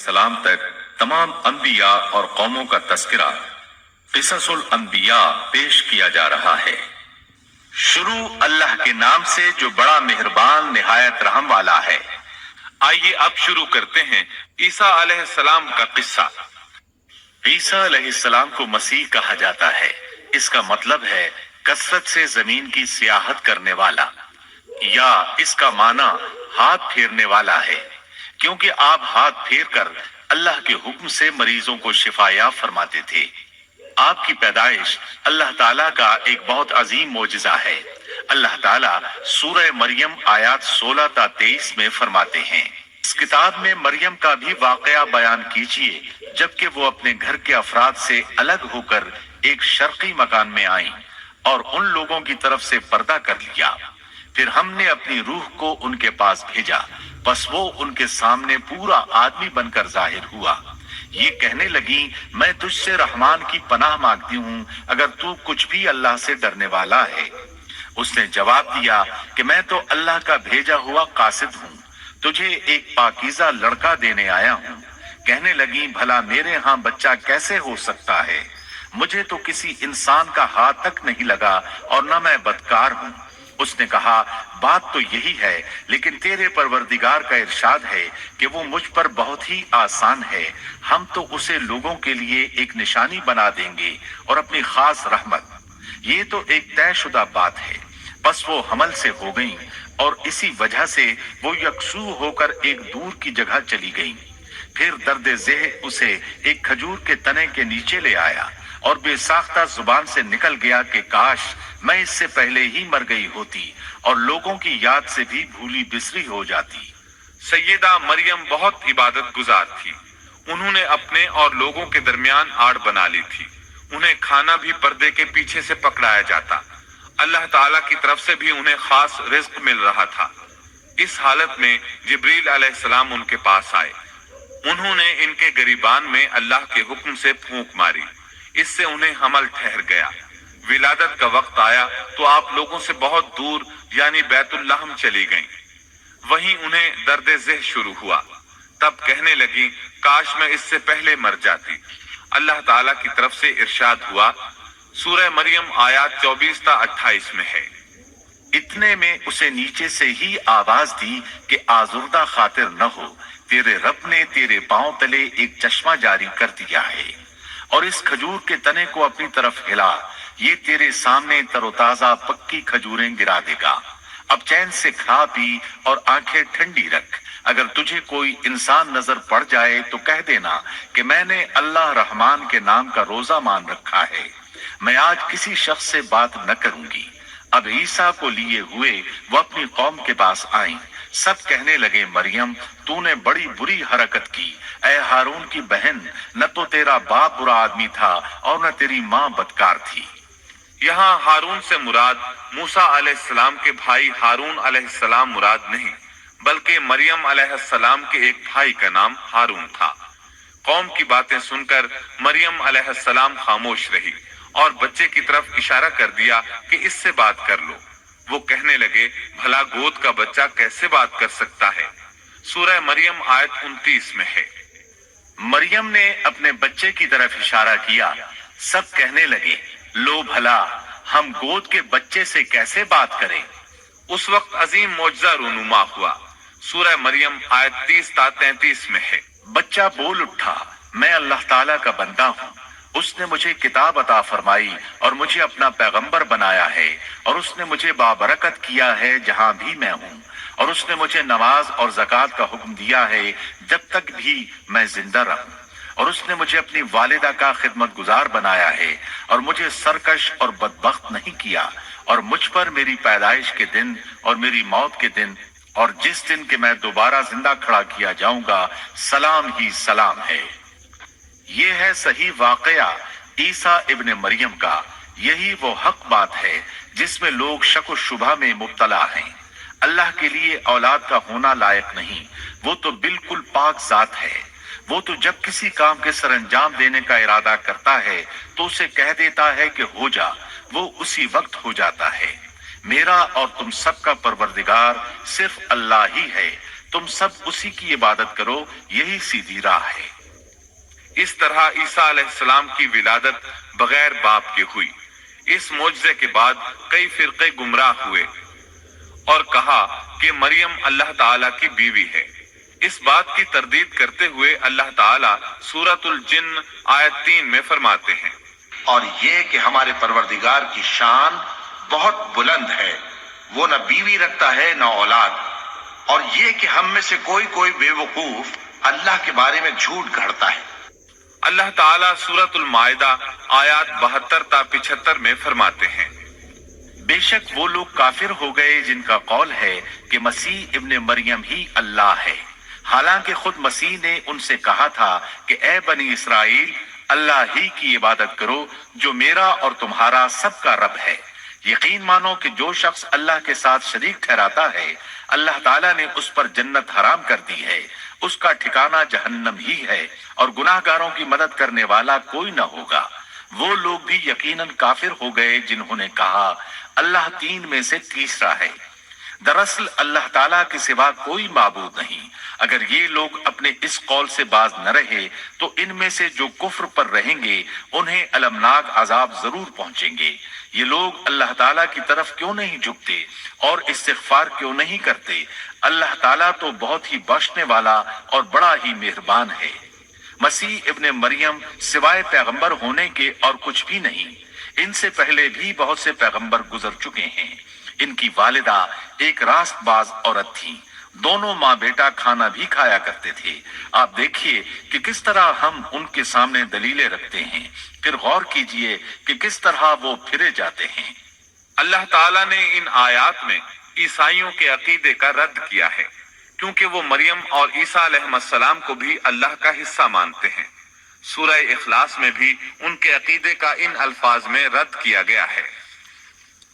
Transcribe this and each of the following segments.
सलाम तक तमाम अंबिया और कौमों का तस्करा क़िससुल अंबिया पेश किया जा रहा है। शुरू अल्लाह के नाम से जो बड़ा मेहरबान निहायत रहम वाला है। आइए अब शुरू करते हैं ईसा अलैहिस्सलाम का किस्सा। ईसा अलैहिस्सलाम को मसीह कहा जाता है। इसका मतलब है कसरत से जमीन की सियाहत करने वाला, या इसका माना हाथ फेरने वाला है, क्योंकि आप हाथ फेर कर अल्लाह के हुक्म से मरीजों को शिफाया फरमाते थे। आपकी पैदाइश अल्लाह ताला का एक बहुत अजीम मोजिजा है। अल्लाह ताला सूरह मरियम आयत 16 ता 23 में फरमाते हैं, इस किताब में मरियम का भी वाकया बयान कीजिए जबकि वो अपने घर के अफराद से अलग होकर एक शर्की मकान में आई और उन लोगों की तरफ से पर्दा कर लिया। फिर हमने अपनी रूह को उनके पास भेजा, बस वो उनके सामने पूरा आदमी बनकर जाहिर हुआ। ये कहने लगी, मैं तुझसे रहमान की पनाह मांगती हूँ अगर तू कुछ भी अल्लाह से डरने वाला है। उसने जवाब दिया कि मैं तो अल्लाह का भेजा हुआ कासिद हूँ, तुझे एक पाकीज़ा लड़का देने आया हूँ। कहने लगी, भला मेरे यहाँ बच्चा कैसे हो सकता है? मुझे तो किसी इंसान का हाथ तक नहीं लगा और न मैं बदकार हूँ। उसने कहा, बात तो यही है, लेकिन तेरे परवरदिगार का इरशाद है कि वो मुझ पर बहुत ही आसान है। हम तो उसे लोगों के लिए एक निशानी बना देंगे और अपनी खास रहमत। ये तो एक तयशुदा बात है। बस वो हमल से हो गई और इसी वजह से वो यकसू होकर एक दूर की जगह चली गई। फिर दर्द ज़ेह उसे एक खजूर के तने के नीचे ले आया और बेसाख्ता जुबान से निकल गया कि काश मैं इससे पहले ही मर गई होती और लोगों की याद से भी भूली बिसरी हो जाती। सैयदा मरियम बहुत इबादत गुजार थी। उन्होंने अपने और लोगों के दरमियान आड़ बना ली थी। उन्हें खाना भी पर्दे के पीछे से पकड़ाया जाता। अल्लाह ताला की तरफ से भी उन्हें खास रिज्क मिल रहा था। इस हालत में जिब्रील अलैहिस्सलाम उनके पास आए। उन्होंने इनके गिरीबान में अल्लाह के हुक्म से फूंक मारी। इससे उन्हें हमल ठहर गया। विलादत का वक्त आया तो आप लोगों से बहुत दूर यानी बैतुल्लाहम चली गईं। वहीं उन्हें दर्द ज़ेह शुरू हुआ। तब कहने लगी, काश मैं इससे पहले मर जाती। अल्लाह ताला की तरफ से इरशाद हुआ, सूरह मरियम आयत 24 ता 28 में है, इतने में उसे नीचे से ही आवाज दी कि आजुर्दा खातिर न हो, तेरे रब ने तेरे पांव तले एक चश्मा जारी कर दिया है और इस खजूर के तने को अपनी तरफ हिला, ये तेरे सामने तरोताजा पक्की खजूरें गिरा देगा। अब चैन से खा पी और आंखें ठंडी रख। अगर तुझे कोई इंसान नजर पड़ जाए तो कह देना कि मैंने अल्लाह रहमान के नाम का रोजा मान रखा है। मैं आज किसी शख्स से बात न करूंगी। अब ईसा को लिए हुए वो अपनी कौम के पास आई। सब कहने लगे, मरियम तूने बड़ी बुरी हरकत की। ऐ हारून की बहन, न तो तेरा बाप बुरा आदमी था और न तेरी माँ बदकार थी। यहाँ हारून से मुराद मूसा अलैहिस्सलाम के भाई हारून अलैहिस्सलाम मुराद नहीं, बल्कि मरियम अलैहिस्सलाम के एक भाई का नाम हारून था। कौम की बातें सुनकर मरियम अलैहिस्सलाम खामोश रही और बच्चे की तरफ इशारा कर दिया कि इससे बात कर लो। वो कहने लगे, भला गोद का बच्चा कैसे बात कर सकता है? सूरह मरियम आयत 29 में है। मरियम ने अपने बच्चे की तरफ इशारा किया। सब कहने लगे, लो भला हम गोद के बच्चे से कैसे बात करें? उस वक्त अजीम मौजज़ा रूनुमा हुआ। सूरह मरियम आयत 30 ता 33 में है। बच्चा बोल उठा, मैं अल्लाह ताला का बंदा हूँ। उसने मुझे किताब अता फरमाई और मुझे अपना पैगंबर बनाया है और उसने मुझे बाबरकत किया है जहां भी मैं हूँ, और उसने मुझे नमाज और ज़कात का हुक्म दिया है जब तक भी मैं जिंदा रहूं, और उसने मुझे अपनी वालिदा का खिदमत गुजार बनाया है और मुझे सरकश और बदबख्त नहीं किया, और मुझ पर मेरी पैदाइश के दिन और मेरी मौत के दिन और जिस दिन के मैं दोबारा जिंदा खड़ा किया जाऊंगा सलाम ही सलाम है। ये है सही वाकया ईसा इब्ने मरियम का। यही वो हक बात है जिसमें लोग शक व शुबा में मुब्तला हैं। अल्लाह के लिए औलाद का होना लायक नहीं, वो तो बिल्कुल पाक जात है। वो तो जब किसी काम के सरंजाम देने का इरादा करता है तो उसे कह देता है कि हो जा, वो उसी वक्त हो जाता है। मेरा और तुम सबका परवरदिगार सिर्फ अल्लाह ही है। तुम सब उसी की इबादत करो, यही सीधी राह है। इस तरह ईसा अलैहिस्सलाम की विलादत बगैर बाप के हुई। इस मोजज़े के बाद कई फिरके गुमराह हुए और कहा कि मरियम अल्लाह ताला की बीवी है। इस बात की तरदीद करते हुए अल्लाह ताला सूरतुल जिन्न आयत 3 में फरमाते हैं, और ये कि हमारे परवरदिगार की शान बहुत बुलंद है, वो न बीवी रखता है न औलाद, और ये कि हम में से कोई बेवकूफ अल्लाह के बारे में झूठ गढ़ता है। अल्लाह ताला सूरतुल माइदा आयत 72 ता 75 में फरमाते हैं, बेशक वो लोग काफिर हो गए जिनका कौल है कि मसीह इब्ने मरियम ही अल्लाह है, हालांकि खुद मसीह ने उनसे कहा था कि ए बनी इसराइल, अल्लाह ही की इबादत करो जो मेरा और तुम्हारा सबका रब है। यकीन मानो कि जो शख्स अल्लाह के साथ शरीक ठहराता है, अल्लाह ताला ने उस पर जन्नत हराम कर दी है, उसका ठिकाना जहन्नम ही है, और गुनाहगारों की मदद करने वाला कोई न होगा। वो लोग भी यकीनन काफिर हो गए जिन्होंने कहा अल्लाह तीन में से तीसरा है। दरअसल अल्लाह ताला के सिवा कोई माबूद नहीं। अगर ये लोग अपने इस कौल से बाज न रहे तो इनमें से जो कुफ्र पर रहेंगे उन्हें अलमनाक अजाब जरूर पहुंचेंगे। ये लोग अल्लाह ताला की तरफ क्यों नहीं झुकते और इस्तिगफार क्यों नहीं करते? अल्लाह ताला तो बहुत ही बख्शने वाला और बड़ा ही मेहरबान है। मसीह इब्ने मरियम सिवाय पैगंबर होने के और कुछ भी नहीं। इनसे पहले भी बहुत से पैगंबर गुजर चुके हैं। इनकी वालिदा एक रास्तबाज औरत थी। दोनों माँ बेटा खाना भी खाया करते थे। आप देखिए कि किस तरह हम उनके सामने दलीलें रखते हैं, फिर गौर कीजिए कि किस तरह वो फिरे जाते हैं। अल्लाह ताला ने इन आयात में ईसाइयों के अकीदे का रद्द किया है, क्योंकि वो मरियम और ईसा अलैहिस्सलाम को भी अल्लाह का हिस्सा मानते हैं। सूरह इखलास में भी उनके अकीदे का इन अल्फाज में रद्द किया गया है।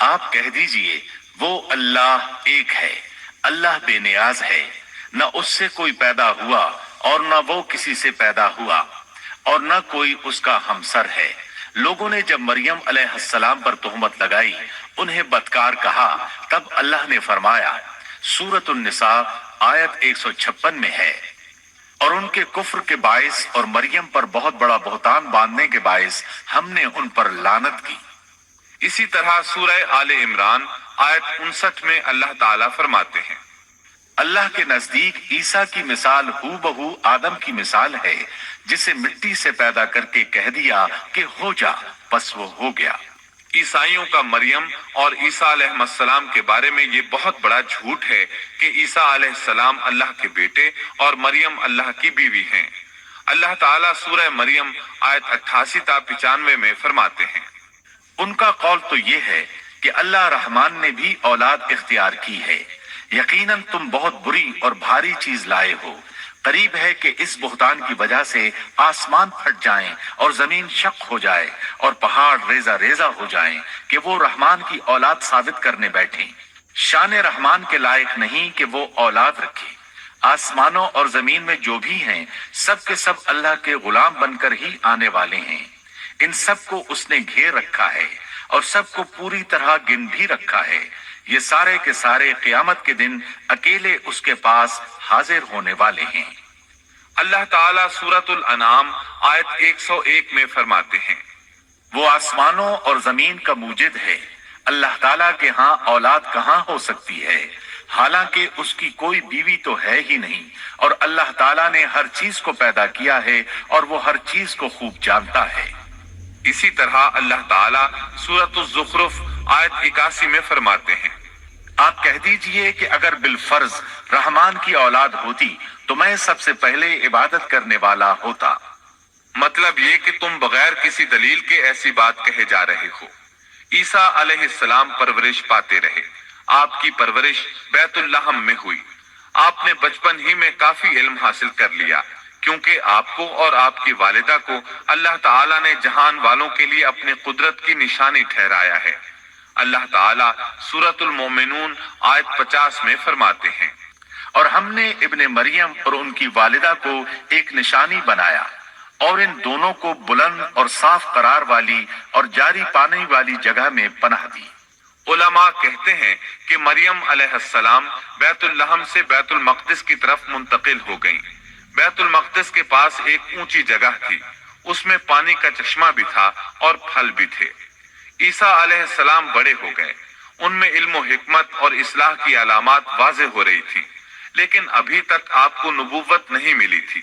आप कह दीजिए वो अल्लाह एक है, अल्लाह बेनियाज है, न उससे कोई पैदा हुआ और न वो किसी से पैदा हुआ और न कोई उसका हमसर है। लोगों ने जब मरियम अलैहिस्सलाम पर तोहमत लगाई, उन्हें बदकार कहा, तब अल्लाह ने फरमाया, सूरत उन-निसा आयत 156 में है, और उनके कुफ्र के बाइस और मरियम पर बहुत बड़ा बहुतान बांधने के बाइस हमने उन पर लानत की। इसी तरह सूरह आले इमरान आयत 59 में अल्लाह ताला फरमाते हैं, अल्लाह के नजदीक ईसा की मिसाल हूबहू आदम की मिसाल है, जिसे मिट्टी से पैदा करके कह दिया कि हो जा, बस वो हो गया। ईसाइयों का मरियम और ईसा अलैहिस्सलाम के बारे में ये बहुत बड़ा झूठ है कि ईसा अलैहिस्सलाम अल्लाह के बेटे और मरियम अल्लाह की बीवी हैं। अल्लाह ताला सूरह मरियम आयत 88 ता 95 में फरमाते हैं, उनका कौल तो ये है कि अल्लाह रहमान ने भी औलाद इख्तियार की है। यकीनन तुम बहुत बुरी और भारी चीज लाए हो। करीब है कि इस बुहतान की वजह से आसमान फट जाएं और जमीन शक हो जाए और पहाड़ रेजा रेजा हो जाएं कि वो रहमान की औलाद साबित करने बैठे। शान रहमान के लायक नहीं कि वो औलाद रखे। आसमानों और जमीन में जो भी हैं, सब के सब अल्लाह के गुलाम बनकर ही आने वाले हैं। इन सब को उसने घेर रखा है और सबको पूरी तरह गिन भी रखा है। ये सारे के सारे क़यामत के दिन अकेले उसके पास हाजिर होने वाले हैं। अल्लाह ताला सूरतुल अनाम आयत 101 में फरमाते हैं, वो आसमानों और जमीन का मूजिद है। अल्लाह ताला के यहाँ औलाद कहाँ हो सकती है, हालांकि उसकी कोई बीवी तो है ही नहीं, और अल्लाह ताला ने हर चीज को पैदा किया है और वो हर चीज को खूब जानता है। इसी तरह अल्लाह ताला सूरतुज़ ज़ुख़रुफ़ आयत 81 में फरमाते हैं, आप कह दीजिए कि अगर बिलफर्ज रहमान की औलाद होती तो मैं सबसे पहले इबादत करने वाला होता। मतलब ये कि तुम बगैर किसी दलील के ऐसी बात कहे जा रहे हो। ईसा अलैहिस्सलाम परवरिश पाते रहे। आपकी परवरिश बैतुल्लहम में हुई। आपने बचपन ही में काफी इल्म हासिल कर लिया, क्योंकि आपको और आपकी वालिदा को अल्लाह ताला ने जहान वालों के लिए अपनी कुदरत की निशानी ठहराया है। अल्लाह ताला सूरतुल मोमिनून आयत 50 में फरमाते हैं, और हमने इब्ने मरियम और उनकी वालिदा को एक निशानी बनाया और इन दोनों को बुलंद और साफ करार वाली और जारी पाने वाली जगह में पनाह दी। علماء کہتے ہیں کہ مریم علیہ السلام بیت الحم سے بیت المقدس کی طرف منتقل ہو گئیں۔ بیت المقدس کے پاس ایک اونچی جگہ تھی، اس میں پانی کا چشمہ بھی تھا اور پھل بھی تھے۔ عیسیٰ علیہ السلام بڑے ہو گئے، ان میں علم و حکمت اور اصلاح کی علامات واضح ہو رہی تھی، لیکن ابھی تک آپ کو نبوت نہیں ملی تھی،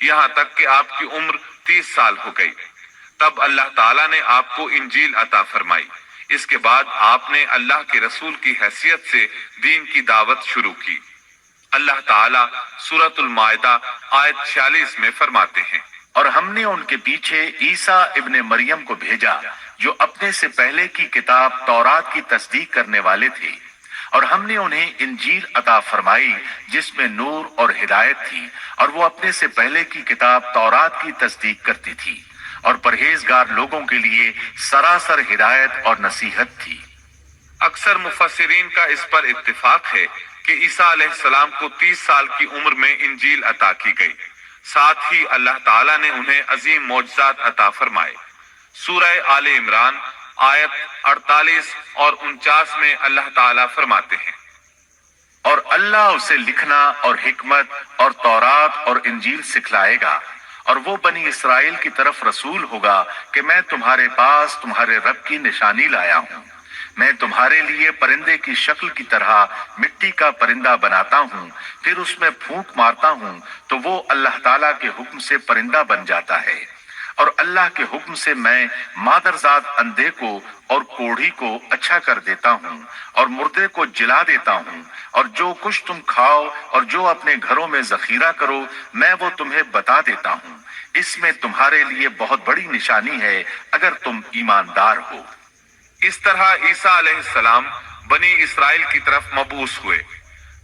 یہاں تک کہ آپ کی عمر 30 سال ہو گئی۔ تب اللہ تعالیٰ نے آپ کو انجیل عطا فرمائی۔ اس کے بعد آپ نے اللہ کے رسول کی حیثیت سے دین کی دعوت شروع کی۔ اللہ تعالیٰ سورۃ المائدہ آیت 46 میں فرماتے ہیں، اور ہم نے ان کے پیچھے عیسیٰ ابن مریم کو بھیجا جو اپنے سے پہلے کی کتاب تورات کی تصدیق کرنے والے تھے، اور ہم نے انہیں انجیل عطا فرمائی جس میں نور اور ہدایت تھی، اور وہ اپنے سے پہلے کی کتاب تورات کی تصدیق کرتی تھی اور پرہیزگار لوگوں کے لیے سراسر ہدایت اور نصیحت تھی۔ اکثر مفسرین کا اس پر اتفاق ہے کہ عیسیٰ علیہ السلام کو 30 سال کی عمر میں انجیل عطا کی گئی، ساتھ ہی اللہ تعالیٰ نے انہیں عظیم معجزات عطا فرمائے۔ سورہ آل عمران آیت 48 اور 49 میں اللہ تعالیٰ فرماتے ہیں، اور اللہ اسے لکھنا اور حکمت اور تورات اور انجیل سکھلائے گا، اور وہ بنی اسرائیل کی طرف رسول ہوگا کہ میں تمہارے پاس تمہارے رب کی نشانی لایا ہوں۔ میں تمہارے لیے پرندے کی شکل کی طرح مٹی کا پرندہ بناتا ہوں، پھر اس میں پھونک مارتا ہوں تو وہ اللہ تعالیٰ کے حکم سے پرندہ بن جاتا ہے، اور اللہ کے حکم سے میں مادرزاد اندھے کو اور کوڑھی کو اچھا کر دیتا ہوں، اور مردے کو جلا دیتا ہوں، اور جو کچھ تم کھاؤ اور جو اپنے گھروں میں ذخیرہ کرو میں وہ تمہیں بتا دیتا ہوں۔ اس میں تمہارے لیے بہت بڑی نشانی ہے اگر تم ایماندار ہو۔ اس طرح عیسیٰ علیہ السلام بنی اسرائیل کی طرف مبعوث ہوئے۔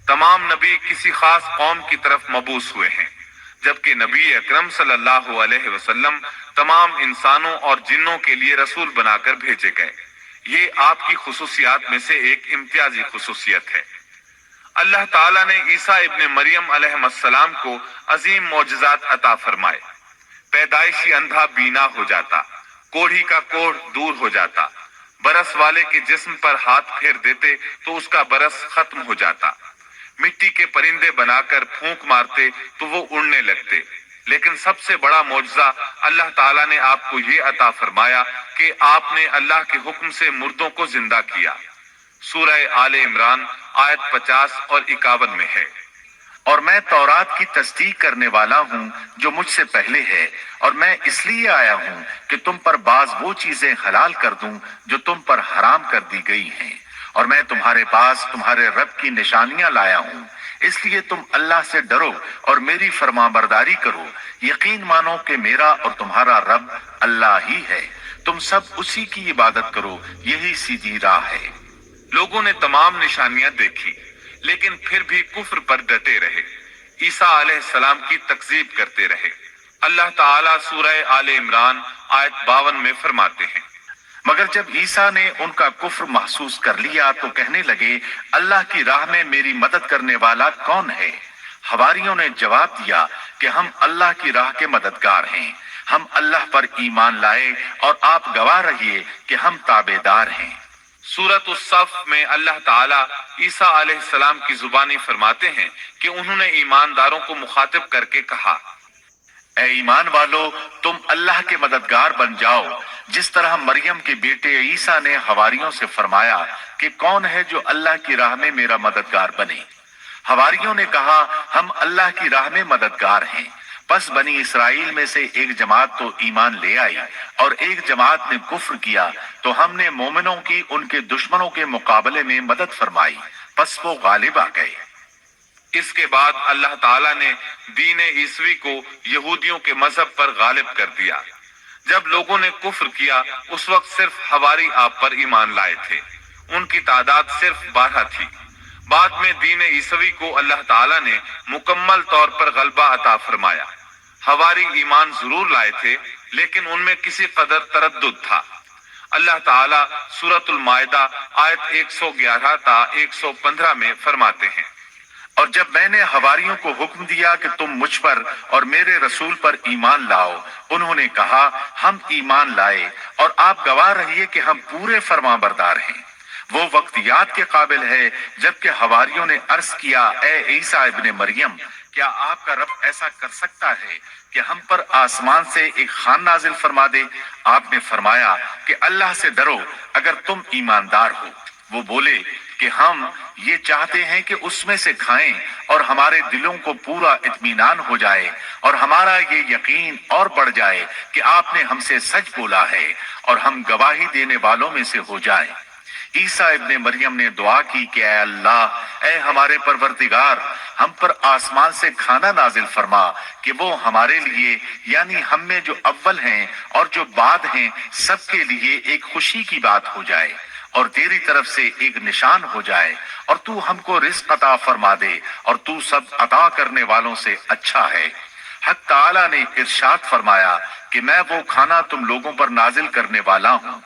تمام نبی کسی خاص قوم کی طرف مبعوث ہوئے ہیں، جبکہ نبی اکرم صلی اللہ علیہ وسلم تمام انسانوں اور جنوں کے لیے رسول بنا کر بھیجے گئے۔ یہ آپ کی خصوصیات میں سے ایک امتیازی خصوصیت ہے۔ اللہ تعالیٰ نے عیسیٰ ابن مریم علیہ السلام کو عظیم معجزات عطا فرمائے۔ پیدائشی اندھا بینا ہو جاتا، کوڑھی کا کوڑھ دور ہو جاتا، برس والے کے جسم پر ہاتھ پھیر دیتے تو اس کا برس ختم ہو جاتا، مٹی کے پرندے بنا کر پھونک مارتے تو وہ اڑنے لگتے۔ لیکن سب سے بڑا معجزہ اللہ تعالیٰ نے آپ کو یہ عطا فرمایا کہ آپ نے اللہ کے حکم سے مردوں کو زندہ کیا۔ سورہ آل عمران آیت 50 اور 51 میں ہے، اور میں تورات کی تصدیق کرنے والا ہوں جو مجھ سے پہلے ہے، اور میں اس لیے آیا ہوں کہ تم پر بعض وہ چیزیں حلال کر دوں جو تم پر حرام کر دی گئی ہیں، اور میں تمہارے پاس تمہارے رب کی نشانیاں لایا ہوں، اس لیے تم اللہ سے ڈرو اور میری فرمانبرداری کرو۔ یقین مانو کہ میرا اور تمہارا رب اللہ ہی ہے، تم سب اسی کی عبادت کرو، یہی سیدھی راہ ہے۔ لوگوں نے تمام نشانیاں دیکھی لیکن پھر بھی کفر پر ڈٹے رہے، عیسیٰ علیہ السلام کی تکذیب کرتے رہے۔ اللہ تعالیٰ سورہ آل عمران آیت 52 میں فرماتے ہیں، مگر جب عیسیٰ نے ان کا کفر محسوس کر لیا تو کہنے لگے، اللہ کی راہ میں میری مدد کرنے والا کون ہے؟ حواریوں نے جواب دیا کہ ہم اللہ کی راہ کے مددگار ہیں، ہم اللہ پر ایمان لائے اور آپ گواہ رہیے کہ ہم تابعدار ہیں۔ سورۃ الصف میں اللہ تعالیٰ عیسیٰ علیہ السلام کی زبانی فرماتے ہیں کہ انہوں نے ایمانداروں کو مخاطب کر کے کہا، اے ایمان والو، تم اللہ کے مددگار بن جاؤ، جس طرح مریم کے بیٹے عیسیٰ نے حواریوں سے فرمایا کہ کون ہے جو اللہ کی راہ میں میرا مددگار بنے؟ حواریوں نے کہا، ہم اللہ کی راہ میں مددگار ہیں۔ پس بنی اسرائیل میں سے ایک جماعت تو ایمان لے آئی اور ایک جماعت نے کفر کیا، تو ہم نے مومنوں کی ان کے دشمنوں کے مقابلے میں مدد فرمائی، پس وہ غالب آ گئے۔ اس کے بعد اللہ تعالیٰ نے دین عیسوی کو یہودیوں کے مذہب پر غالب کر دیا۔ جب لوگوں نے کفر کیا اس وقت صرف حواری آپ پر ایمان لائے تھے، ان کی تعداد صرف 12 تھی۔ بعد میں دین عیسوی کو اللہ تعالیٰ نے مکمل طور پر غلبہ عطا فرمایا۔ حواری ایمان ضرور لائے تھے لیکن ان میں کسی قدر تردد تھا۔ اللہ تعالیٰ سورۃ المائدہ آیت 111 تا 115 میں فرماتے ہیں، اور جب میں نے حواریوں کو حکم دیا کہ تم مجھ پر اور میرے رسول پر ایمان لاؤ، انہوں نے کہا، ہم ایمان لائے اور آپ گواہ رہیے کہ ہم پورے فرمانبردار ہیں۔ وہ وقت یاد کے قابل ہے جبکہ حواریوں نے عرض کیا، اے عیسیٰ ابن مریم، کیا آپ کا رب ایسا کر سکتا ہے کہ ہم پر آسمان سے ایک خوان نازل فرما دے؟ آپ نے فرمایا کہ اللہ سے ڈرو اگر تم ایماندار ہو۔ وہ بولے کہ ہم یہ چاہتے ہیں کہ اس میں سے کھائیں اور ہمارے دلوں کو پورا اطمینان ہو جائے اور ہمارا یہ یقین اور بڑھ جائے کہ آپ نے ہم سے سچ بولا ہے اور ہم گواہی دینے والوں میں سے ہو جائیں۔ عیسیٰ ابن مریم نے دعا کی کہ اے اللہ، اے ہمارے پروردگار، ہم پر آسمان سے کھانا نازل فرما کہ وہ ہمارے لیے، یعنی ہم میں جو اول ہیں اور جو بعد ہیں، سب کے لیے ایک خوشی کی بات ہو جائے اور تیری طرف سے ایک نشان ہو جائے، اور تو ہم کو رزق عطا فرما دے اور تو سب عطا کرنے والوں سے اچھا ہے۔ حق تعالی نے ارشاد فرمایا کہ میں وہ کھانا تم لوگوں پر نازل کرنے والا ہوں،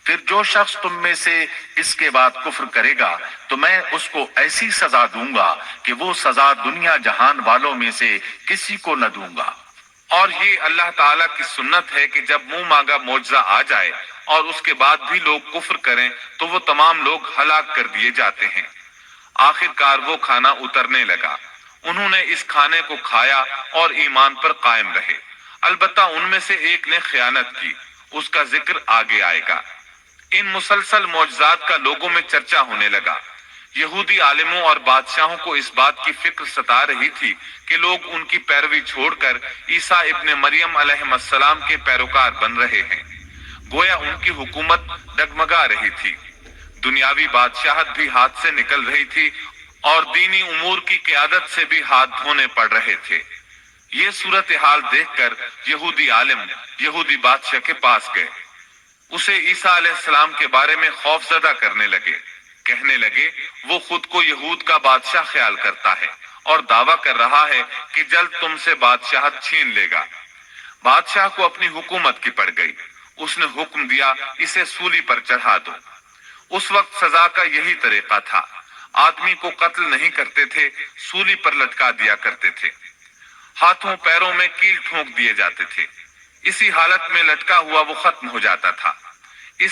پھر جو شخص تم میں سے اس کے بعد کفر کرے گا تو میں اس کو ایسی سزا دوں گا کہ وہ سزا دنیا جہان والوں میں سے کسی کو نہ دوں گا۔ اور یہ اللہ تعالیٰ کی سنت ہے کہ جب منہ مانگا معجزہ آ جائے اور اس کے بعد بھی لوگ کفر کریں تو وہ تمام لوگ ہلاک کر دیے جاتے ہیں۔ آخر کار وہ کھانا اترنے لگا، انہوں نے اس کھانے کو کھایا اور ایمان پر قائم رہے، البتہ ان میں سے ایک نے خیانت کی، اس کا ذکر آگے آئے گا۔ ان مسلسل معجزات کا لوگوں میں چرچا ہونے لگا۔ یہودی عالموں اور بادشاہوں کو اس بات کی فکر ستا رہی تھی کہ لوگ ان کی پیروی چھوڑ کر عیسیٰ ابن مریم علیہ السلام کے پیروکار بن رہے ہیں، گویا ان کی حکومت ڈگمگا رہی تھی، دنیاوی بادشاہت بھی ہاتھ سے نکل رہی تھی اور دینی امور کی قیادت سے بھی ہاتھ دھونے پڑ رہے تھے۔ یہ صورتحال دیکھ کر یہودی عالم یہودی بادشاہ کے پاس گئے، اسے عیسیٰ علیہ السلام کے بارے میں خوف زدہ کرنے لگے، کہنے لگے وہ خود کو یہود کا بادشاہ خیال کرتا ہے اور دعویٰ کر رہا ہے کہ جلد تم سے بادشاہت چھین لے گا۔ بادشاہ کو اپنی حکومت کی پڑ گئی، اس نے حکم دیا اسے سولی پر چڑھا دو۔ اس وقت سزا کا یہی طریقہ تھا، آدمی کو قتل نہیں کرتے تھے، سولی پر لٹکا دیا کرتے تھے، ہاتھوں پیروں میں کیل ٹھونک دیے جاتے تھے، اسی حالت میں لٹکا ہوا وہ ختم ہو جاتا تھا۔